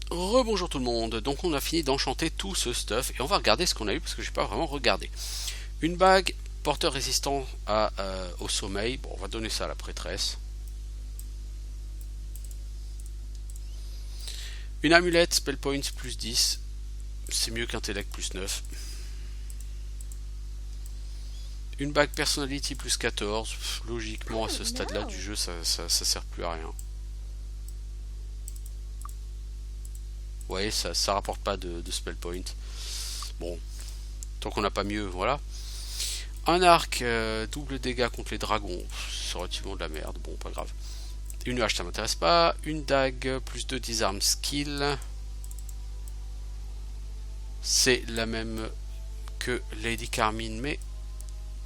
Rebonjour tout le monde, donc on a fini d'enchanter tout ce stuff et on va regarder ce qu'on a eu parce que j'ai pas vraiment regardé. Une bague, porteur résistant au sommeil, bon on va donner ça à la prêtresse. Une amulette, spell points plus 10, c'est mieux qu'intellect plus 9. Une bague personality plus 14, logiquement à ce stade là du jeu ça sert plus à rien. Vous voyez, ça rapporte pas de spell point. Bon, tant qu'on n'a pas mieux, voilà. Un arc, double dégâts contre les dragons, c'est relativement de la merde, bon pas grave. Une hache ça m'intéresse pas. Une dague, plus 2 disarm skill. C'est la même que Lady Carmine mais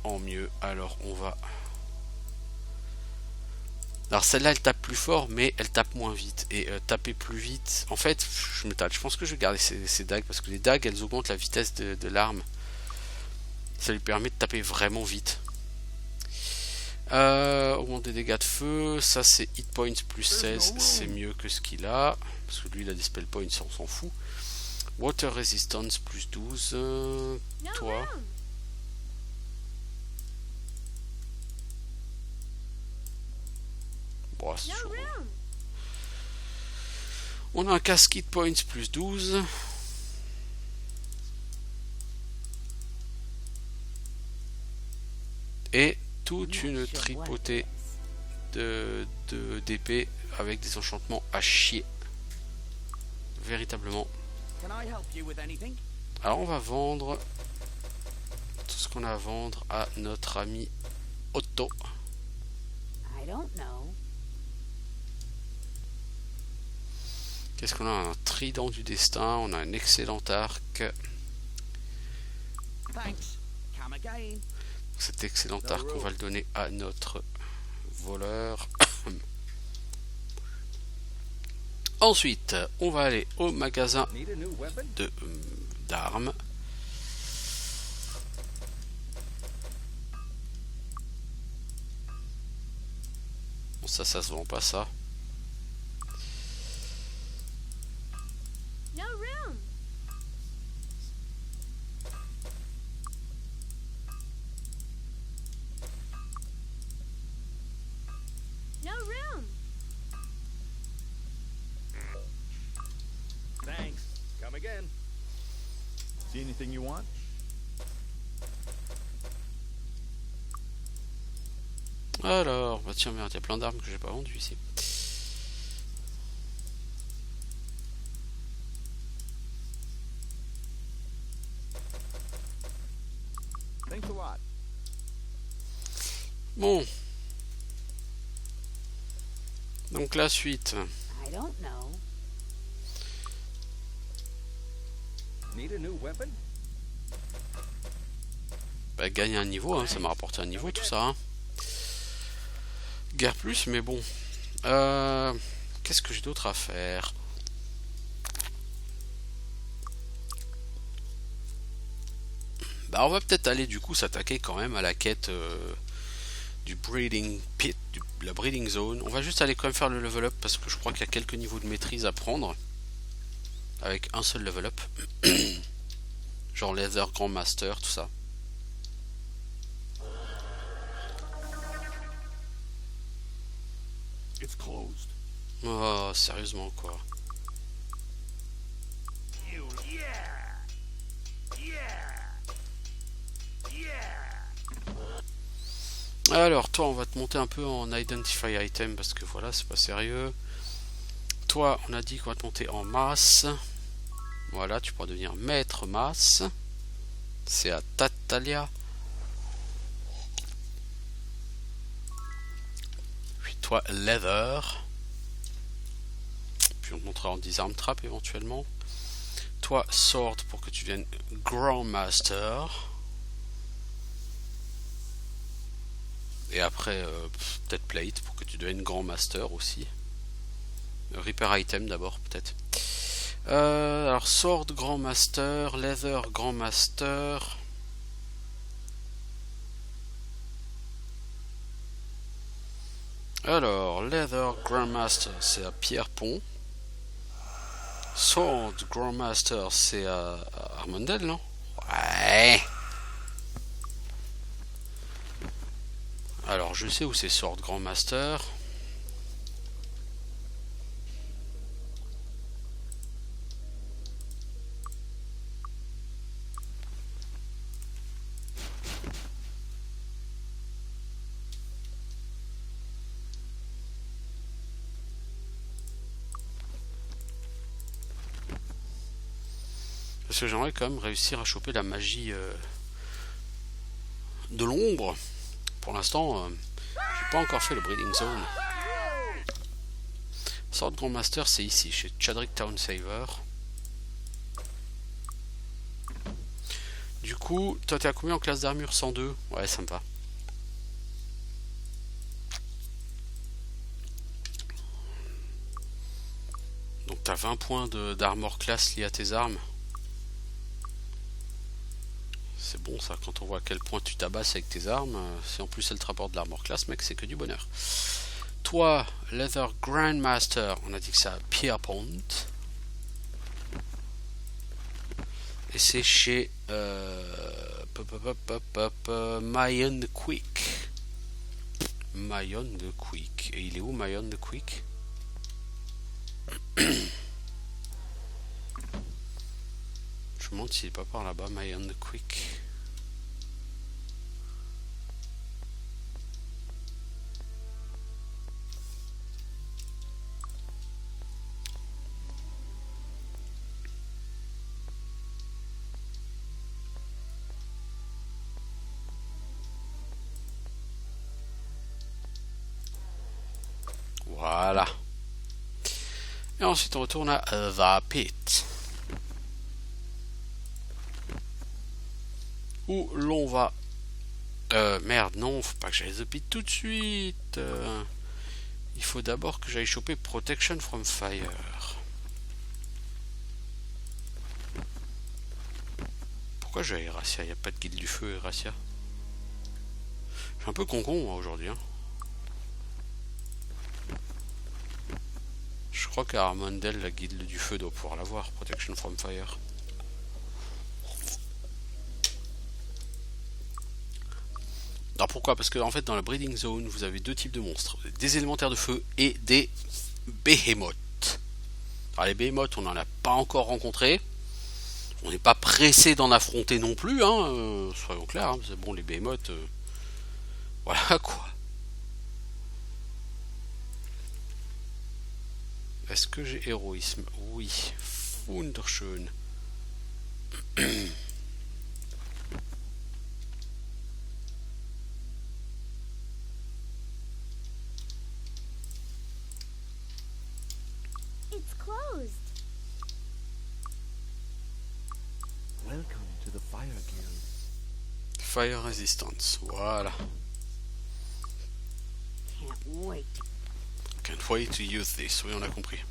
en mieux. Alors on va... Alors celle-là elle tape plus fort mais elle tape moins vite. Et taper plus vite... En fait, je me tâte. Je pense que je vais garder ces dagues parce que les dagues elles augmentent la vitesse de l'arme. Ça lui permet de taper vraiment vite. Augmente des dégâts de feu, ça c'est hit points plus 16, c'est mieux que ce qu'il a, parce que lui il a des spell points, on s'en fout. Water resistance plus 12, toi. Bon, on a un casque hit points plus 12. Et toute une tripotée d'épées avec des enchantements à chier. Véritablement. Alors on va vendre tout ce qu'on a à vendre à notre ami Otto. Qu'est-ce qu'on a? Un trident du destin, on a un excellent arc. Cet excellent arc, on va le donner à notre voleur. Ensuite, on va aller au magasin d'armes. Bon, ça se vend pas, ça. See anything you want? Alors, bah tiens, merde, il y a plein d'armes que j'ai pas vendues ici. Thanks a lot. Bon. Donc la suite. Need a new weapon? Bah, gagner un niveau, hein, ça m'a rapporté un niveau tout ça. Hein. Guerre plus, mais bon. Qu'est-ce que j'ai d'autre à faire? Bah on va peut-être aller du coup s'attaquer quand même à la quête du breeding pit, la breeding zone. On va juste aller quand même faire le level up parce que je crois qu'il y a quelques niveaux de maîtrise à prendre. Avec un seul level up. Genre Leather Grand Master, tout ça. It's closed. Oh, sérieusement quoi. Alors, toi, on va te monter un peu en Identify Item parce que voilà, c'est pas sérieux. Toi, on a dit qu'on va te monter en masse. Voilà, tu pourras devenir maître masse. C'est à Tatalia. Puis toi, Leather. Puis on te montrera en Disarm Trap éventuellement. Toi, Sword pour que tu deviennes Grand Master. Et après, peut-être Plate pour que tu deviennes Grand Master aussi. Repair Item d'abord, peut-être. Alors, Sword Grand Master, Leather Grand Master. Alors, Leather Grand Master, c'est à Pierrepont. Sword Grandmaster, c'est à Armandel, non? Ouais. Alors, je sais où c'est Sword Grandmaster. Parce que j'aimerais quand même réussir à choper la magie de l'ombre. Pour l'instant, j'ai pas encore fait le Breeding Zone. Sword Grandmaster, c'est ici, chez Chadrick Townsaver. Du coup, toi t'es à combien en classe d'armure? 102. Ouais, ça me va. Donc t'as 20 points d'armor classe liés à tes armes. C'est bon ça, quand on voit à quel point tu tabasses avec tes armes. Si en plus elle te rapporte de l'armor classe, mec, c'est que du bonheur. Toi, Leather Grandmaster, on a dit que c'est à Pierpont. Et c'est chez Mayon the Quick. Mayon the Quick. Et il est où Mayon the Quick? Je me demande s'il est pas par là-bas, Mayon the Quick. Voilà. Et ensuite on retourne à The Pit. Où l'on va... merde, non, faut pas que j'aille The Pit tout de suite. Il faut d'abord que j'aille choper Protection from Fire. Pourquoi j'ai Erasia? Il n'y a pas de guide du feu, Erasia. Je suis un peu con-con moi aujourd'hui. Hein. Je crois qu'à Armandel, la guide du feu doit pouvoir l'avoir, Protection from Fire. Alors pourquoi? Parce que en fait dans la Breeding Zone vous avez deux types de monstres, des élémentaires de feu et des behemoths. Alors les behemoths on n'en a pas encore rencontré, on n'est pas pressé d'en affronter non plus, hein, soyons clairs, hein, c'est bon les behemoths, voilà quoi. Est-ce que j'ai héroïsme? Oui, wunderschön. It's closed. Welcome to the Fire Guild. Fire Resistance, voilà. Can't wait. Can't wait to use this, oui on a compris.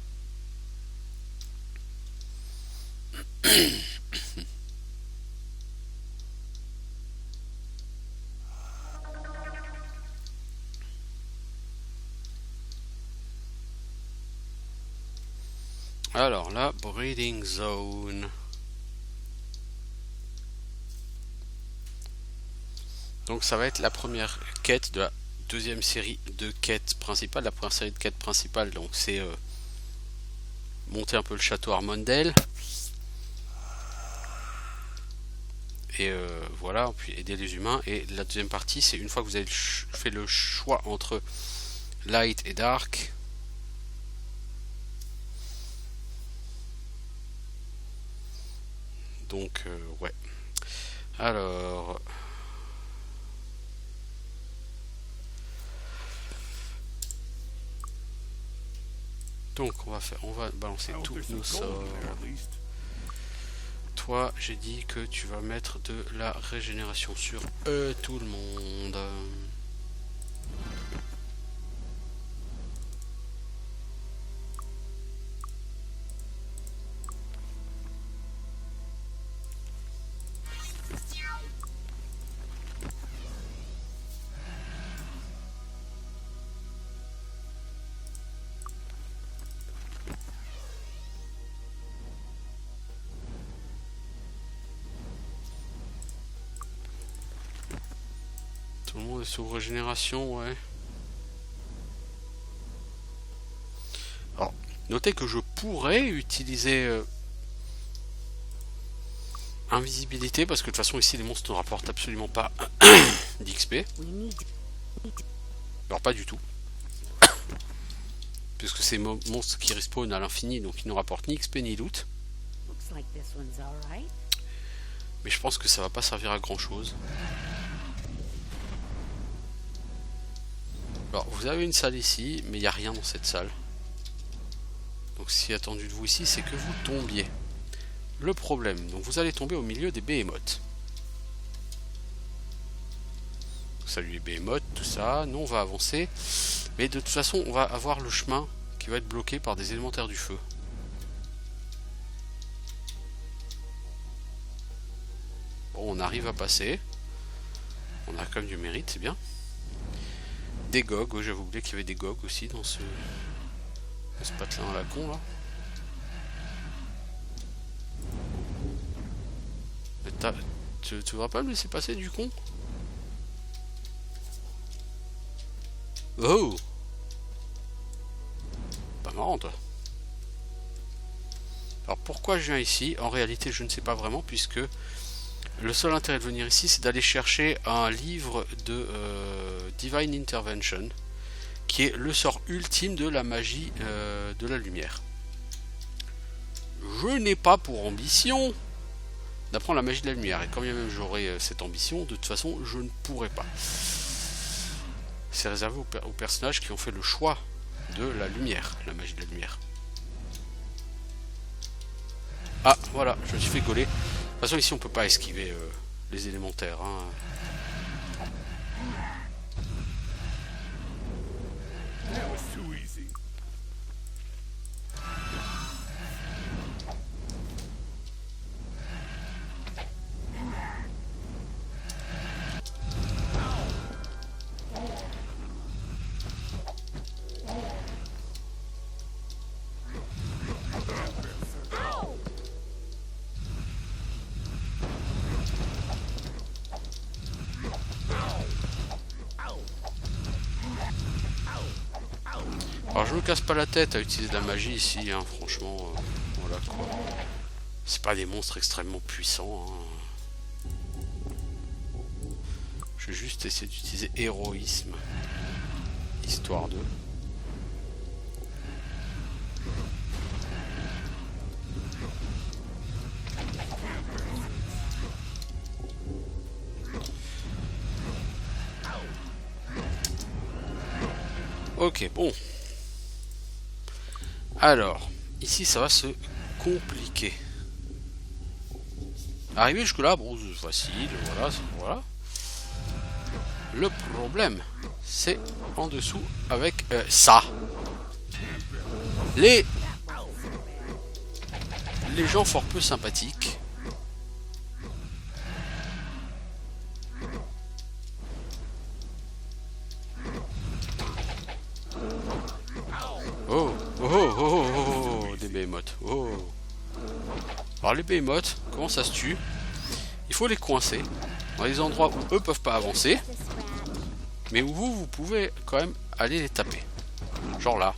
Alors la Breeding Zone. Donc ça va être la première quête de la deuxième série de quêtes principales. La première série de quêtes principales, donc c'est monter un peu le château Armandel. Et voilà, puis aider les humains. Et la deuxième partie, c'est une fois que vous avez fait le choix entre Light et Dark. Donc, ouais. Alors... Donc, on va balancer I hope tous there's nos some gold sorts. in there at least. Toi, j'ai dit que tu vas mettre de la régénération sur tout le monde. Tout le monde est sous régénération, ouais. Alors, notez que je pourrais utiliser invisibilité, parce que de toute façon ici les monstres ne rapportent absolument pas d'XP. We need Alors pas du tout. Puisque c'est monstres qui respawnent à l'infini, donc ils ne rapportent ni XP ni loot. looks like this one's alright. Mais je pense que ça va pas servir à grand chose. Alors vous avez une salle ici, mais il n'y a rien dans cette salle. Donc ce qui est attendu de vous ici, c'est que vous tombiez. Le problème, donc vous allez tomber au milieu des behemoths. Salut les behemoths, tout ça. Nous on va avancer. Mais de toute façon, on va avoir le chemin qui va être bloqué par des élémentaires du feu. Bon, on arrive à passer. On a quand même du mérite, c'est bien. Des gogs, oh, j'avais oublié qu'il y avait des gogs aussi dans ce patelin à la con là. Tu vas pas me laisser passer du con? Oh! Pas marrant toi. Alors pourquoi je viens ici? En réalité je ne sais pas vraiment, puisque le seul intérêt de venir ici c'est d'aller chercher un livre de Divine Intervention, qui est le sort ultime de la magie de la lumière. Je n'ai pas pour ambition d'apprendre la magie de la lumière, et quand bien même j'aurais cette ambition, de toute façon je ne pourrais pas. C'est réservé aux personnages qui ont fait le choix de la lumière, la magie de la lumière. Ah voilà, je me suis fait gauler. De toute façon ici on peut pas esquiver les élémentaires, hein. Alors je me casse pas la tête à utiliser de la magie ici, hein, franchement, voilà quoi. C'est pas des monstres extrêmement puissants, hein. Je vais juste essayer d'utiliser héroïsme, histoire de... Ok, bon. Alors, ici ça va se compliquer. Arrivé jusque là, bon, c'est facile, voilà. Le problème, c'est en dessous avec ça. Les gens fort peu sympathiques. Oh, des behemoths. Oh. Alors les behemoths, comment ça se tue? Il faut les coincer dans les endroits où eux peuvent pas avancer, mais où vous pouvez quand même aller les taper. Genre là.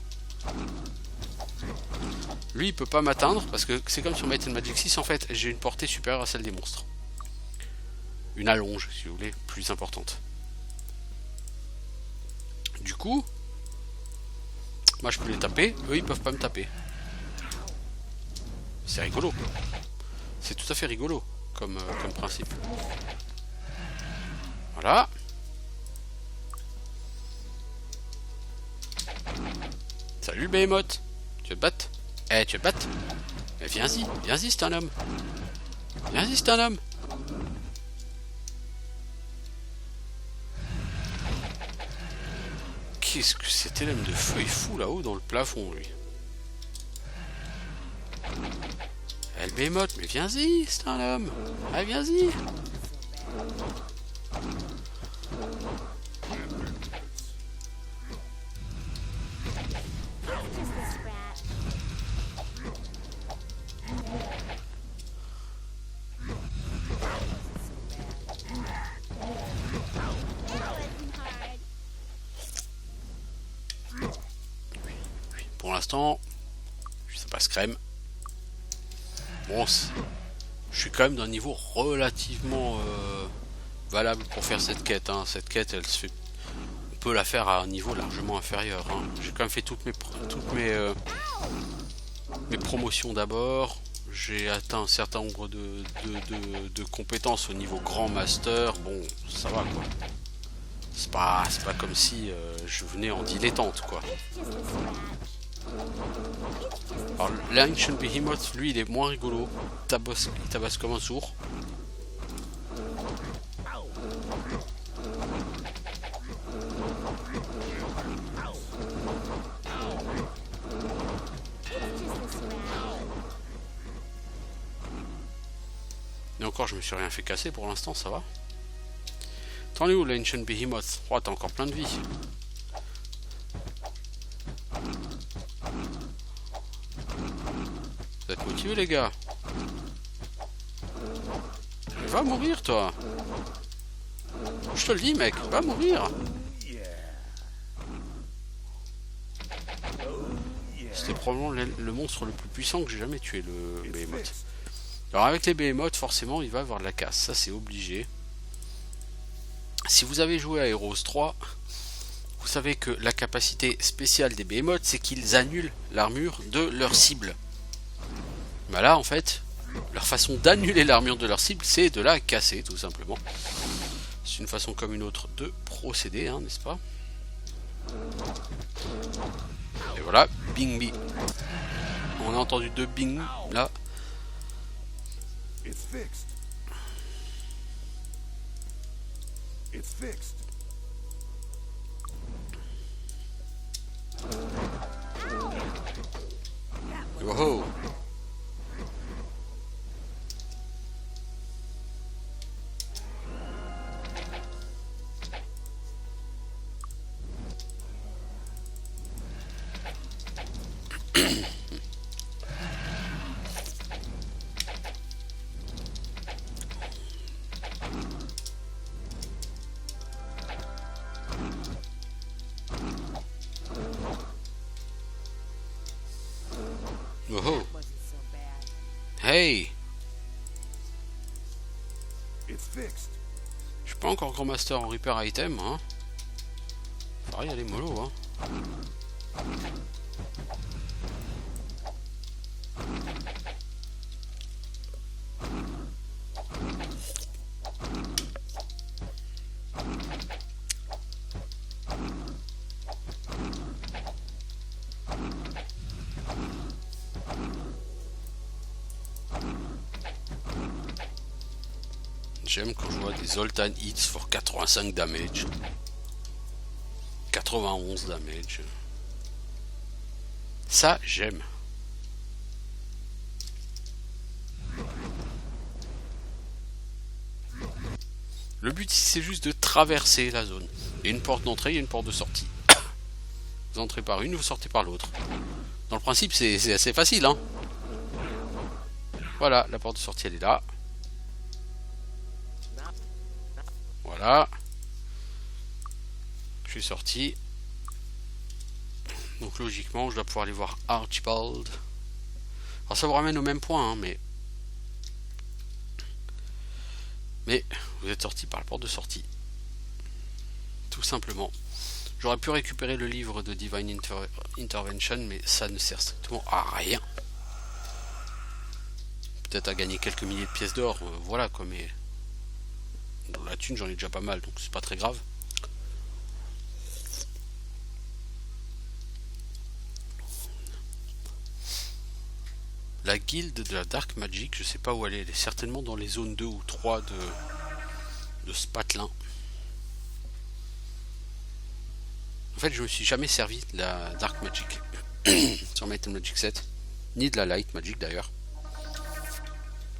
Lui il peut pas m'atteindre parce que c'est comme sur Might and Magic 6, en fait j'ai une portée supérieure à celle des monstres. Une allonge si vous voulez, plus importante. Du coup, moi je peux les taper, eux ils peuvent pas me taper. C'est rigolo. C'est tout à fait rigolo comme principe. Voilà. Salut le behemoth. Tu veux te battre? Eh, tu veux te battre? Eh, viens-y, c'est un homme. Viens-y, c'est un homme. Qu'est-ce que c'était l'homme de feu? Il fout là-haut dans le plafond, lui. Eh, le behemoth, mais viens-y, c'est un homme. Ah, viens-y. l'instant, ça passe crème. Bon, je suis quand même d'un niveau relativement valable pour faire cette quête. Hein. Cette quête, elle se fait, on peut la faire à un niveau largement inférieur. Hein. J'ai quand même fait toutes mes promotions d'abord. J'ai atteint un certain nombre de compétences au niveau grand master. Bon, ça va quoi. C'est pas comme si je venais en dilettante quoi. Alors l'Ancient Behemoth, lui, il est moins rigolo. Il tabasse comme un sourd. Et encore, je me suis rien fait casser pour l'instant, ça va. T'en es où l'Ancient Behemoth? Oh, t'as encore plein de vie. Vous êtes motivés les gars? Va mourir toi. Je te le dis mec, va mourir. C'était probablement le monstre le plus puissant que j'ai jamais tué, le Behemoth. Alors avec les Behemoths, forcément il va avoir de la casse, ça c'est obligé. Si vous avez joué à Heroes 3, vous savez que la capacité spéciale des Behemoths, c'est qu'ils annulent l'armure de leur cible. Bah là en fait, leur façon d'annuler l'armure de leur cible, c'est de la casser tout simplement. C'est une façon comme une autre de procéder, hein, n'est-ce pas? Et voilà, bing bing. On a entendu deux bing là. It's fixed. It's fixed. Wow. Oh. Hey. It's fixed. Je suis pas encore grand master en repair item, hein. Pareil, elle est mollo, hein. J'aime quand je vois des Zoltan hits for 85 damage. 91 damage. Ça, j'aime. Le but ici, c'est juste de traverser la zone. Il y a une porte d'entrée, il y a une porte de sortie. Vous entrez par une, vous sortez par l'autre. Dans le principe, c'est assez facile, hein. Voilà, la porte de sortie, elle est là. Voilà. Je suis sorti. Donc logiquement, je dois pouvoir aller voir Archibald. Alors ça vous ramène au même point, hein, mais vous êtes sorti par la porte de sortie. Tout simplement. J'aurais pu récupérer le livre de Divine Intervention, mais ça ne sert strictement à rien. Peut-être à gagner quelques milliers de pièces d'or, voilà quoi, mais dans la thune j'en ai déjà pas mal, donc c'est pas très grave. La guilde de la Dark Magic, je sais pas où elle est certainement dans les zones 2 ou 3 de ce patelin. En fait, je me suis jamais servi de la Dark Magic sur Might and Magic 7, ni de la Light Magic d'ailleurs.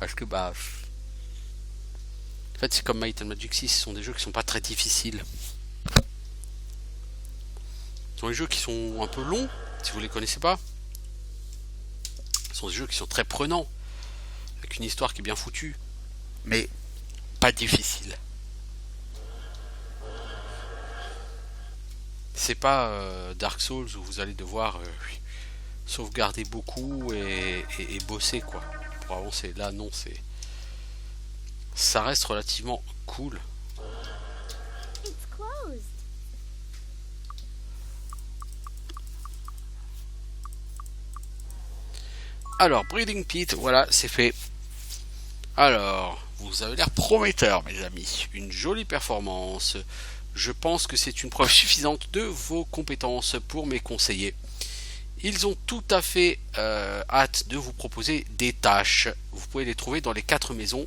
Parce que bah... En fait, c'est comme Might and Magic 6, ce sont des jeux qui sont pas très difficiles. Ce sont des jeux qui sont un peu longs, si vous les connaissez pas. Ce sont des jeux qui sont très prenants, avec une histoire qui est bien foutue, mais pas difficile. C'est pas Dark Souls où vous allez devoir sauvegarder beaucoup et bosser quoi pour avancer. Là non, ça reste relativement cool. It's closed. Alors, Breeding Pit, voilà, c'est fait. Alors, vous avez l'air prometteur, mes amis. Une jolie performance. Je pense que c'est une preuve suffisante de vos compétences pour mes conseillers. Ils ont tout à fait hâte de vous proposer des tâches. Vous pouvez les trouver dans les 4 maisons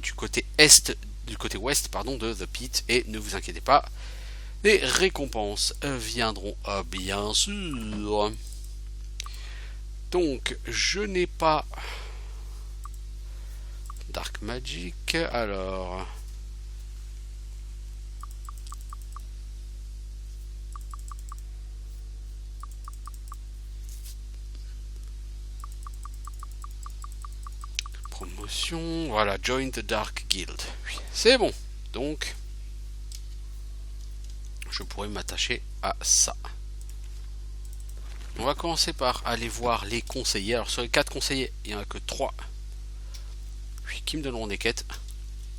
du côté ouest de The Pit. Et ne vous inquiétez pas, les récompenses viendront bien sûr. Donc, je n'ai pas Dark Magic, alors... Promotion, voilà, Join the Dark Guild. Oui, c'est bon, donc... Je pourrais m'attacher à ça. On va commencer par aller voir les conseillers. Alors sur les 4 conseillers, il n'y en a que 3 qui me donneront des quêtes.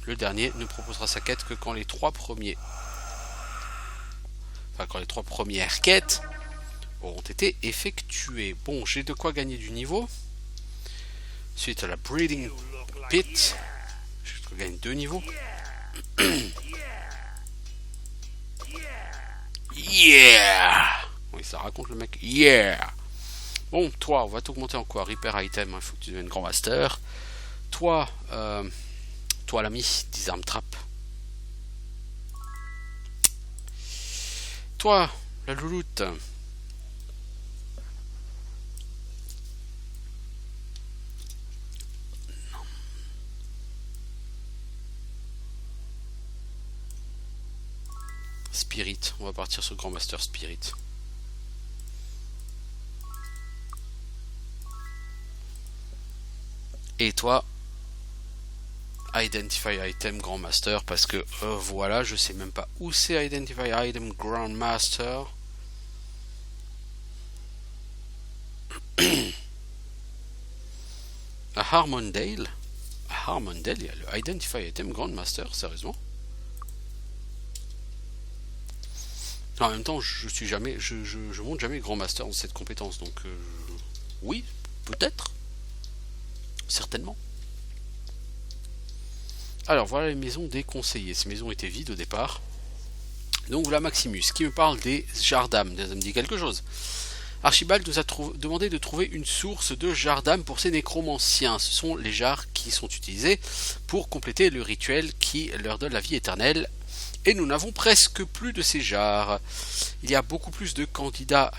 Le dernier ne proposera sa quête que quand les 3 premiers... Enfin, quand les 3 premières quêtes auront été effectuées. Bon, j'ai de quoi gagner du niveau. Suite à la Breeding Pit, je gagne 2 niveaux. Yeah! Oui, ça raconte le mec. Yeah! Bon, toi, on va t'augmenter en quoi? Repair item, il faut que tu deviennes grand master. Toi, l'ami, disarm trap. Toi, la louloute. Spirit, on va partir sur Grand Master Spirit. Et toi, Identify Item Grand Master, parce que voilà, je sais même pas où c'est Identify Item Grand Master. À Harmondale. À Harmondale, il y a le Identify Item Grand Master, sérieusement. En même temps, je monte jamais Grand Master dans cette compétence, donc oui, peut-être, certainement. Alors voilà les maisons des conseillers. Ces maisons étaient vides au départ. Donc voilà Maximus qui me parle des Jardam. Ça me dit quelque chose. Archibald nous a demandé de trouver une source de Jardam pour ces nécromanciens. Ce sont les jarres qui sont utilisés pour compléter le rituel qui leur donne la vie éternelle. Et nous n'avons presque plus de ces jarres. Il y a beaucoup plus de candidats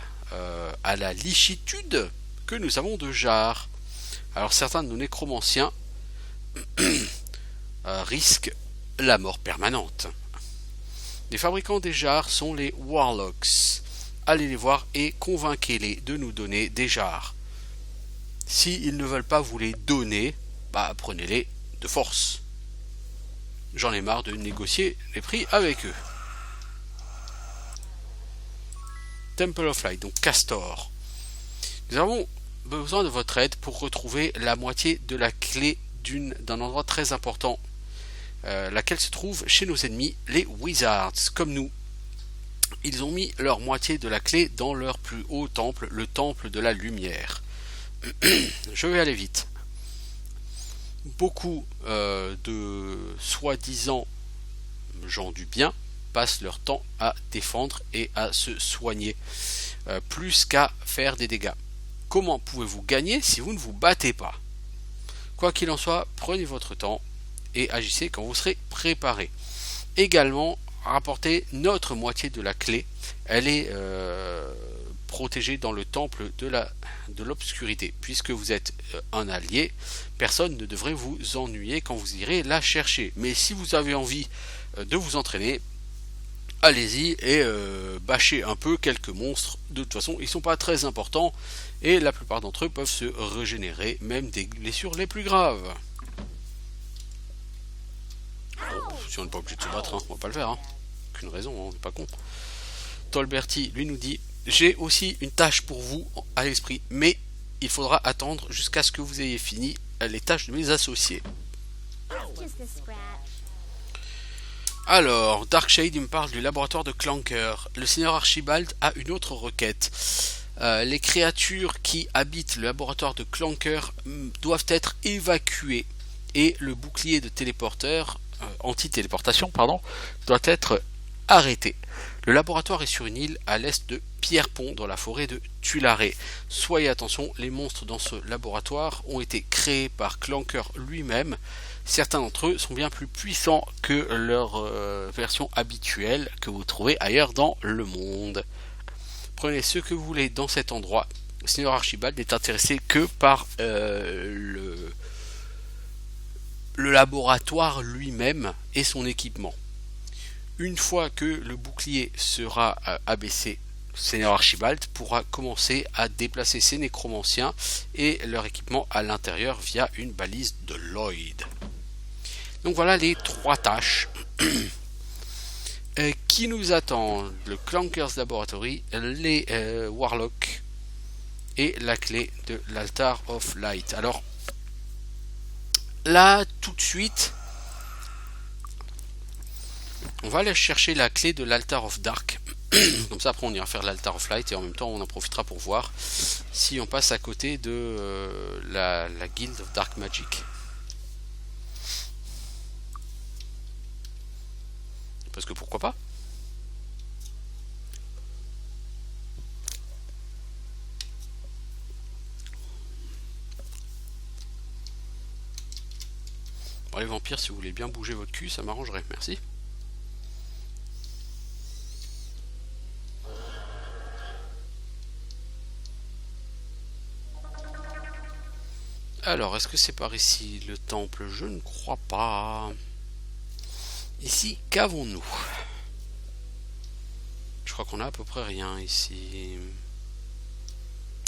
à la lichitude que nous avons de jarres. Alors certains de nos nécromanciens risquent la mort permanente. Les fabricants des jarres sont les Warlocks. Allez les voir et convainquez-les de nous donner des jarres. S'ils ne veulent pas vous les donner, prenez-les de force. J'en ai marre de négocier les prix avec eux. Temple of Light, donc Castor. Nous avons besoin de votre aide pour retrouver la moitié de la clé d'un endroit très important, laquelle se trouve chez nos ennemis, les Wizards, comme nous. Ils ont mis leur moitié de la clé dans leur plus haut temple, le temple de la lumière. Je vais aller vite. Beaucoup de soi-disant gens du bien passent leur temps à défendre et à se soigner, plus qu'à faire des dégâts. Comment pouvez-vous gagner si vous ne vous battez pas? Quoi qu'il en soit, prenez votre temps et agissez quand vous serez préparé. Également, rapportez notre moitié de la clé. Elle est protégée dans le temple de l'obscurité. Puisque vous êtes un allié, personne ne devrait vous ennuyer quand vous irez la chercher. Mais si vous avez envie de vous entraîner, allez-y et bâchez un peu quelques monstres. De toute façon, ils ne sont pas très importants et la plupart d'entre eux peuvent se régénérer, même des blessures les plus graves. Bon, si on n'est pas obligé de se battre, on va pas le faire. Aucune raison, on n'est pas con. Tolberti, lui, nous dit j'ai aussi une tâche pour vous à l'esprit, mais il faudra attendre jusqu'à ce que vous ayez fini les tâches de mes associés. Just a scratch. Alors, Darkshade, il me parle du laboratoire de Clanker. Le seigneur Archibald a une autre requête. Les créatures qui habitent le laboratoire de Clanker doivent être évacuées et le bouclier de téléporteur, anti-téléportation, pardon, doit être arrêté. Le laboratoire est sur une île à l'est de Pierrepont, dans la forêt de Tulare. Soyez attention, les monstres dans ce laboratoire ont été créés par Clanker lui-même. Certains d'entre eux sont bien plus puissants que leur version habituelle que vous trouvez ailleurs dans le monde. Prenez ce que vous voulez dans cet endroit. Le seigneur Archibald n'est intéressé que par le laboratoire lui-même et son équipement. Une fois que le bouclier sera abaissé, Seigneur Archibald pourra commencer à déplacer ses nécromanciens et leur équipement à l'intérieur via une balise de Lloyd. Donc voilà les 3 tâches qui nous attendent. Le Clankers Laboratory, les Warlocks et la clé de l'Altar of Light. Alors là, tout de suite, on va aller chercher la clé de l'Altar of Dark. Comme ça, après, on ira faire l'Altar of Light et en même temps, on en profitera pour voir si on passe à côté de la Guild of Dark Magic. Parce que pourquoi pas? Bon, les vampires, si vous voulez bien bouger votre cul, ça m'arrangerait. Merci. Alors, est-ce que c'est par ici le temple? Je ne crois pas. Ici, qu'avons-nous? Je crois qu'on a à peu près rien ici.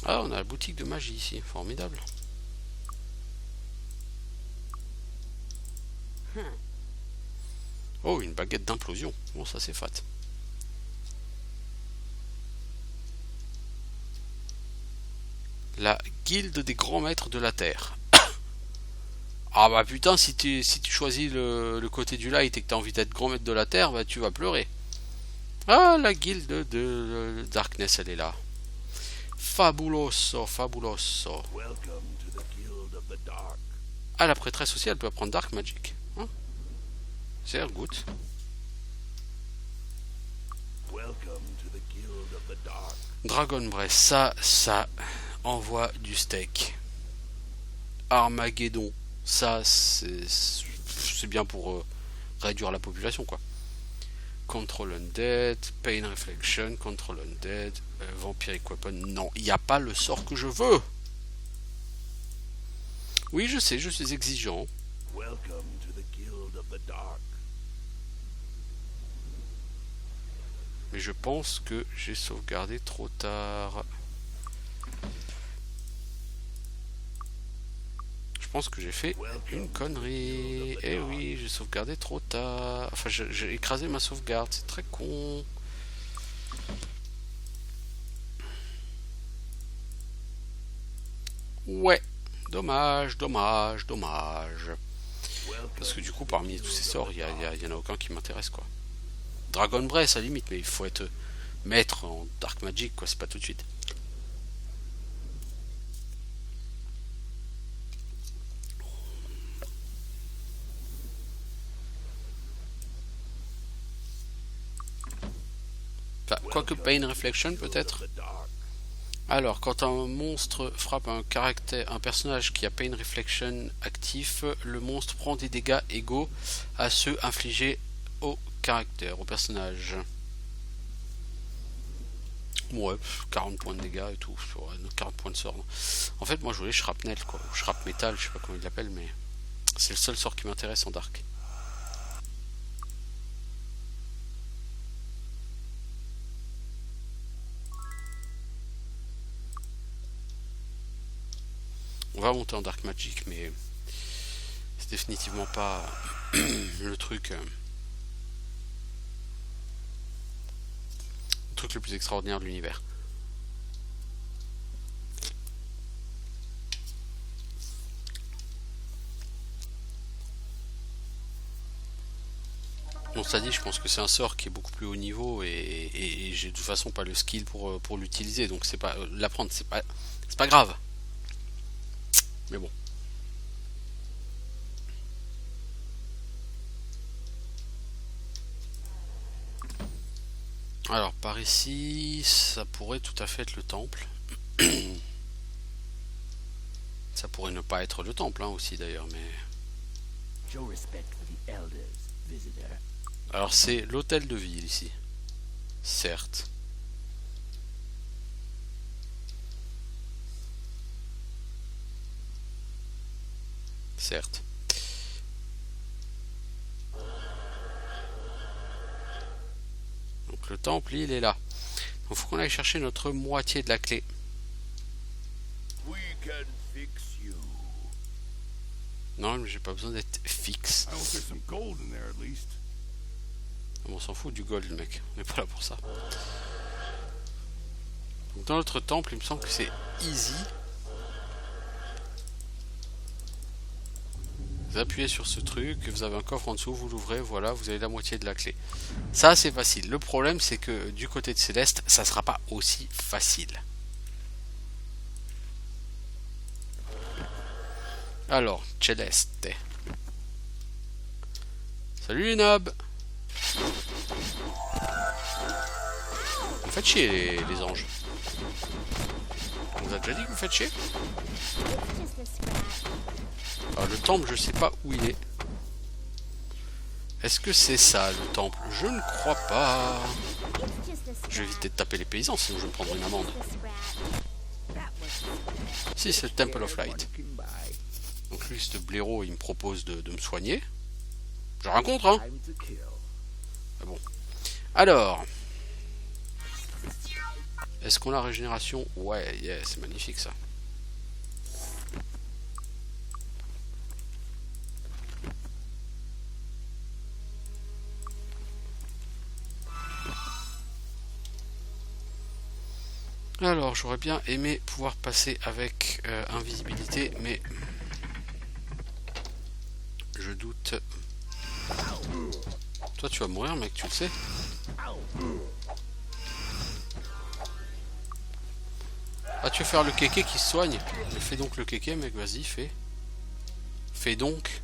Ah, on a la boutique de magie ici. Formidable. Oh, une baguette d'implosion. Bon, ça c'est fat. La guilde des grands maîtres de la terre. Ah bah putain, si tu choisis le côté du light et que tu as envie d'être grand maître de la terre, bah tu vas pleurer. Ah, la guilde de Darkness, elle est là. Fabuloso, fabuloso. Ah, la prêtresse aussi, elle peut apprendre Dark Magic. Hein, c'est good. Dragon Breath, ça envoie du steak. Armageddon, ça c'est bien pour réduire la population, quoi. Control Undead, Pain Reflection, Control Undead, Vampiric Weapon. Non, il n'y a pas le sort que je veux. Oui, je sais, je suis exigeant. Mais je pense que j'ai sauvegardé trop tard. Je pense que j'ai fait une connerie. Eh oui, j'ai sauvegardé trop tard. Enfin, j'ai écrasé ma sauvegarde. C'est très con. Ouais. Dommage, dommage, dommage. Parce que du coup, parmi tous ces sorts, il y en a aucun qui m'intéresse, quoi. Dragon Breath, à la limite, mais il faut être maître en Dark Magic, quoi. C'est pas tout de suite. Enfin, quoique Pain Reflection, peut-être. Alors, quand un monstre frappe un personnage qui a Pain Reflection actif, le monstre prend des dégâts égaux à ceux infligés au personnage. Ouais, 40 points de dégâts et tout, 40 points de sort. Non. En fait, moi je voulais shrapnel, quoi, ou shrap metal, je sais pas comment il l'appelle, mais c'est le seul sort qui m'intéresse en dark. On va monter en Dark Magic, mais c'est définitivement pas le truc le plus extraordinaire de l'univers. Bon, ça dit, je pense que c'est un sort qui est beaucoup plus haut niveau et j'ai de toute façon pas le skill pour l'utiliser, donc c'est pas l'apprendre, c'est pas grave. Mais bon. Alors par ici, ça pourrait tout à fait être le temple. Ça pourrait ne pas être le temple hein, aussi d'ailleurs, mais. Show respect for the elders, visitor. Alors c'est l'hôtel de ville ici. Certes. Certes. Donc le temple, il est là. Donc faut qu'on aille chercher notre moitié de la clé. We can fix you. Non, mais j'ai pas besoin d'être fixe. I hope there's some gold in there at least. On s'en fout du gold, mec. On n'est pas là pour ça. Donc dans notre temple, il me semble que c'est easy. Vous appuyez sur ce truc, vous avez un coffre en dessous, vous l'ouvrez, voilà, vous avez la moitié de la clé. Ça, c'est facile. Le problème, c'est que du côté de Céleste, ça sera pas aussi facile. Alors, Céleste. Salut les nobs. Vous faites chier les anges. On vous a déjà dit que vous faites chier? It's just a scratch. Alors le temple, je sais pas où il est. Est-ce que c'est ça le temple? Je ne crois pas. It's just a scratch. Je vais éviter de taper les paysans, sinon je vais me prendre une amende. Just a scratch. Si, c'est le Temple of Light. Donc lui, ce blaireau, il me propose de me soigner. Je rencontre, hein. Time to kill. Ah bon. Alors. Est-ce qu'on a régénération? Ouais, yeah, c'est magnifique ça. Alors, j'aurais bien aimé pouvoir passer avec invisibilité, mais je doute. Toi, tu vas mourir, mec, tu le sais. Ah, tu veux faire le kéké qui se soigne? Mais fais donc le kéké, mec, vas-y, fais. Fais donc.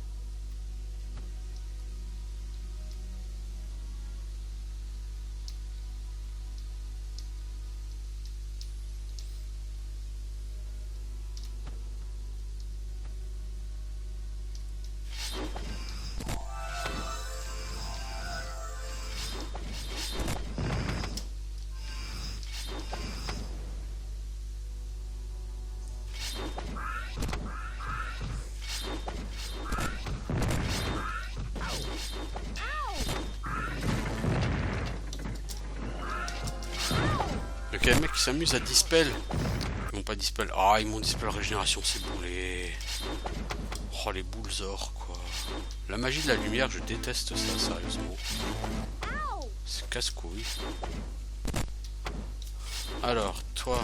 Ok, le mec qui s'amuse à dispel. Ils m'ont pas dispel. Ah, ils m'ont dispel régénération, c'est boulé. Oh, les boules or, quoi. La magie de la lumière, je déteste ça, sérieusement. C'est casse-couille. Alors, toi.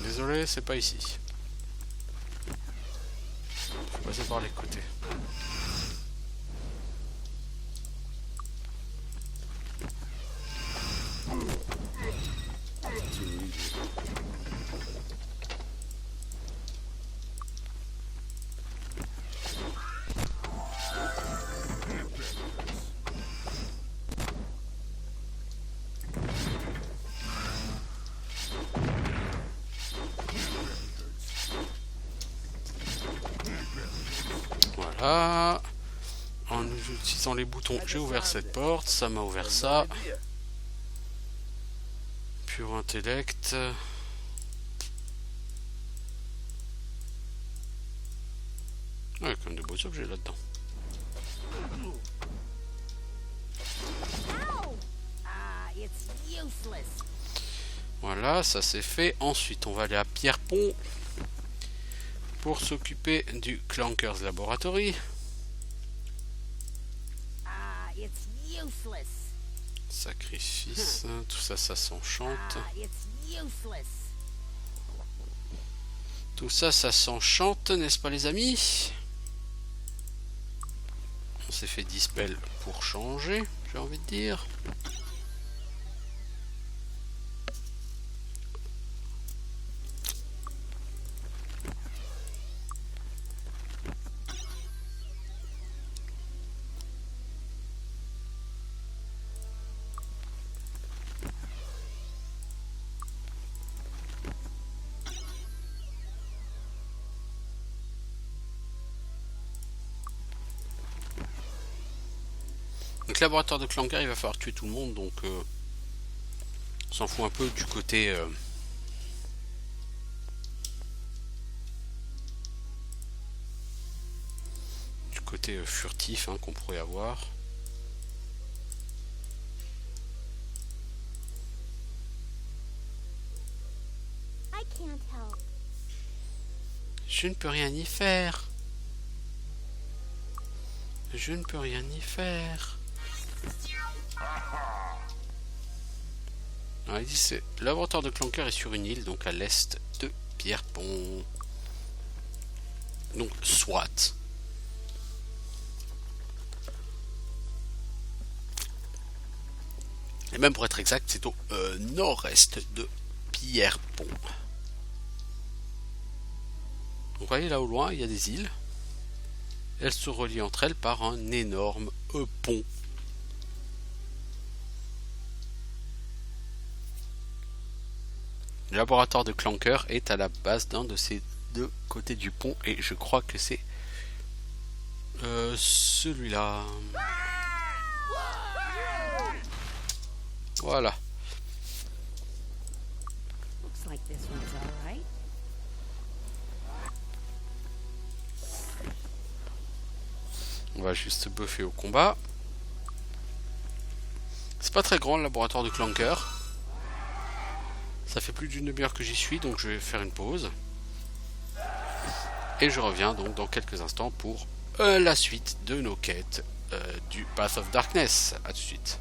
Désolé, c'est pas ici. Faut passer par les côtés. Voilà. En utilisant les boutons, j'ai ouvert cette porte. Ça m'a ouvert ça. Pur intellect. Ouais, comme de beaux objets là-dedans. Voilà, ça c'est fait. Ensuite, on va aller à Pierrepont pour s'occuper du Clankers Laboratory. Sacrifice, tout ça, ça s'enchante. Tout ça, ça s'enchante, n'est-ce pas les amis? On s'est fait dispel pour changer, j'ai envie de dire. Donc laboratoire de Clanker, il va falloir tuer tout le monde, donc on s'en fout un peu du côté furtif hein, qu'on pourrait avoir. I can't help. Je ne peux rien y faire. Je ne peux rien y faire. Alors, il dit c'est le laboratoire de Clanker est sur une île, donc à l'est de Pierrepont. Donc soit. Et même pour être exact, c'est au nord-est de Pierrepont. Donc vous voyez là au loin, il y a des îles. Elles se relient entre elles par un énorme pont. Le laboratoire de Clanker est à la base d'un de ces deux côtés du pont et je crois que c'est celui-là. Voilà. Looks like this one's all right. On va juste buffer au combat. C'est pas très grand le laboratoire de Clanker. Ça fait plus d'une demi-heure que j'y suis, donc je vais faire une pause. Et je reviens donc dans quelques instants pour la suite de nos quêtes du Path of Darkness. A tout de suite.